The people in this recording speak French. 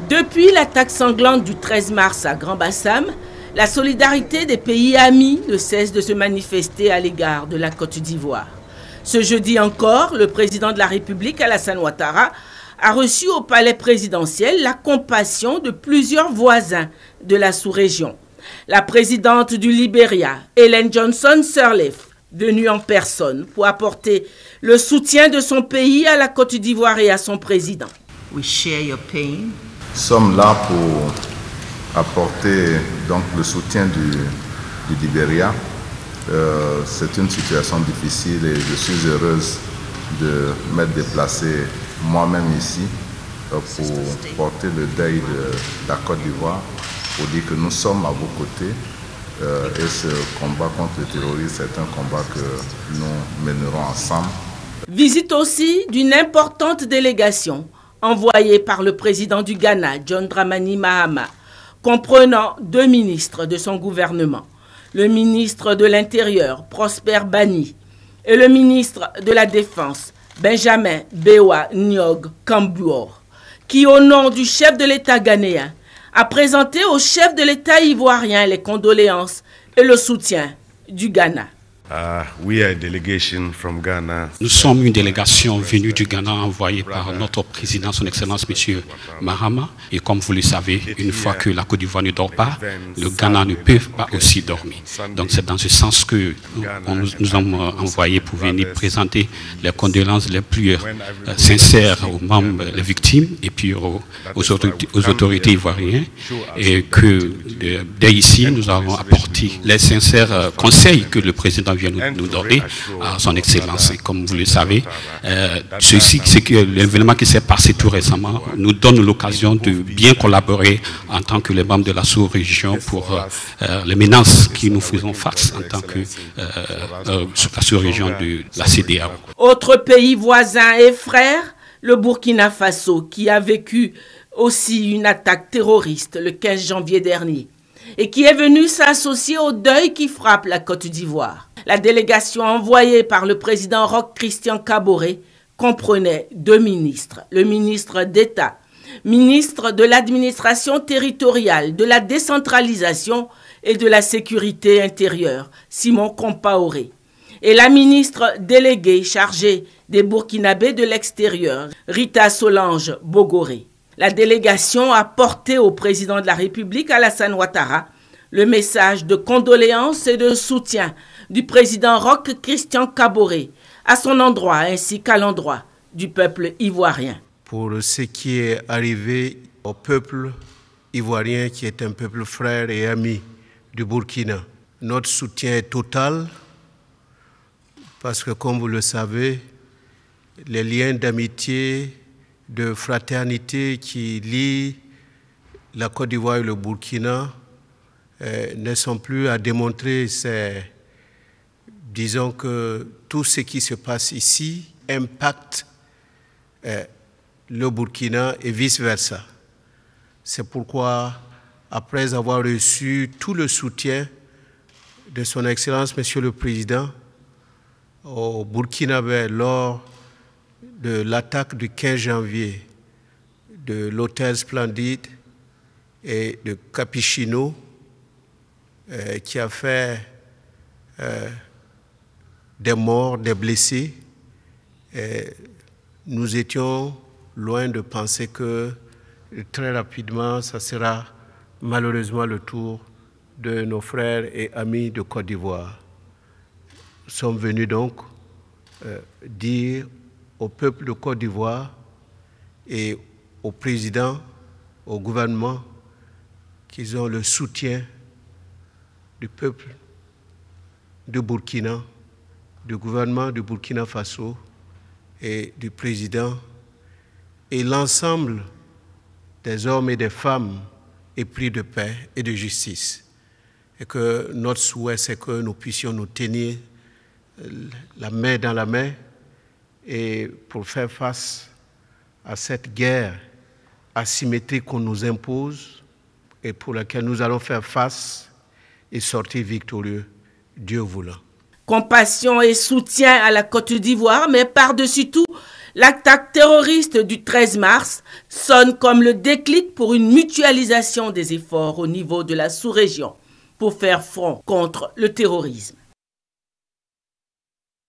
Depuis l'attaque sanglante du 13 mars à Grand-Bassam, la solidarité des pays amis ne cesse de se manifester à l'égard de la Côte d'Ivoire. Ce jeudi encore, le président de la République, Alassane Ouattara, a reçu au palais présidentiel la compassion de plusieurs voisins de la sous-région. La présidente du Libéria, Ellen Johnson Sirleaf, venue en personne pour apporter le soutien de son pays à la Côte d'Ivoire et à son président. We share your pain. Nous sommes là pour apporter donc le soutien du Libéria. C'est une situation difficile et je suis heureuse de m'être déplacé moi-même ici pour porter le deuil de la Côte d'Ivoire, pour dire que nous sommes à vos côtés et ce combat contre le terrorisme est un combat que nous mènerons ensemble. Visite aussi d'une importante délégation envoyée par le président du Ghana, John Dramani Mahama, comprenant 2 ministres de son gouvernement, le ministre de l'Intérieur, Prosper Bani, et le ministre de la Défense, Benjamin Bewa Nyog Kambuor, qui, au nom du chef de l'État ghanéen, a présenté au chef de l'État ivoirien les condoléances et le soutien du Ghana. Nous sommes une délégation venue du Ghana envoyée par notre président, son Excellence M. Mahama. Et comme vous le savez, une fois que la Côte d'Ivoire ne dort pas, le Ghana ne peut pas aussi dormir. Donc c'est dans ce sens que nous sommes envoyés pour venir présenter les condoléances les plus sincères aux membres, les victimes et puis aux autorités ivoiriennes. Et que dès ici, nous avons apporté les sincères conseils que le président vient nous donner à son Excellence. Et comme vous le savez, c'est que l'événement qui s'est passé tout récemment nous donne l'occasion de bien collaborer en tant que les membres de la sous-région pour les menaces qui nous faisons face en tant que la sous-région de la CEDEAO. Autre pays voisin et frère, le Burkina Faso, qui a vécu aussi une attaque terroriste le 15 janvier dernier et qui est venu s'associer au deuil qui frappe la Côte d'Ivoire. La délégation envoyée par le président Roch Christian Kaboré comprenait 2 ministres, le ministre d'État, ministre de l'administration territoriale, de la décentralisation et de la sécurité intérieure, Simon Compaoré, et la ministre déléguée chargée des Burkinabés de l'extérieur, Rita Solange Bogoré. La délégation a porté au président de la République, Alassane Ouattara, le message de condoléances et de soutien du président Roch Christian Kaboré à son endroit ainsi qu'à l'endroit du peuple ivoirien. Pour ce qui est arrivé au peuple ivoirien qui est un peuple frère et ami du Burkina, notre soutien est total parce que comme vous le savez, les liens d'amitié, de fraternité qui lient la Côte d'Ivoire et le Burkina ne sont plus à démontrer. Disons que tout ce qui se passe ici impacte le Burkina et vice-versa. C'est pourquoi, après avoir reçu tout le soutien de son Excellence, Monsieur le Président, au Burkinabé lors de l'attaque du 15 janvier de l'hôtel Splendide et de Capuchino, qui a fait des morts, des blessés. Nous étions loin de penser que très rapidement, ça sera malheureusement le tour de nos frères et amis de Côte d'Ivoire. Nous sommes venus donc dire au peuple de Côte d'Ivoire et au président, au gouvernement, qu'ils ont le soutien du peuple du Burkina, du gouvernement du Burkina Faso et du président et l'ensemble des hommes et des femmes épris de paix et de justice. Et que notre souhait, c'est que nous puissions nous tenir la main dans la main et pour faire face à cette guerre asymétrique qu'on nous impose et pour laquelle nous allons faire face et sortir victorieux, Dieu voulant. Compassion et soutien à la Côte d'Ivoire, mais par-dessus tout, L'attaque terroriste du 13 mars sonne comme le déclic pour une mutualisation des efforts au niveau de la sous-région pour faire front contre le terrorisme.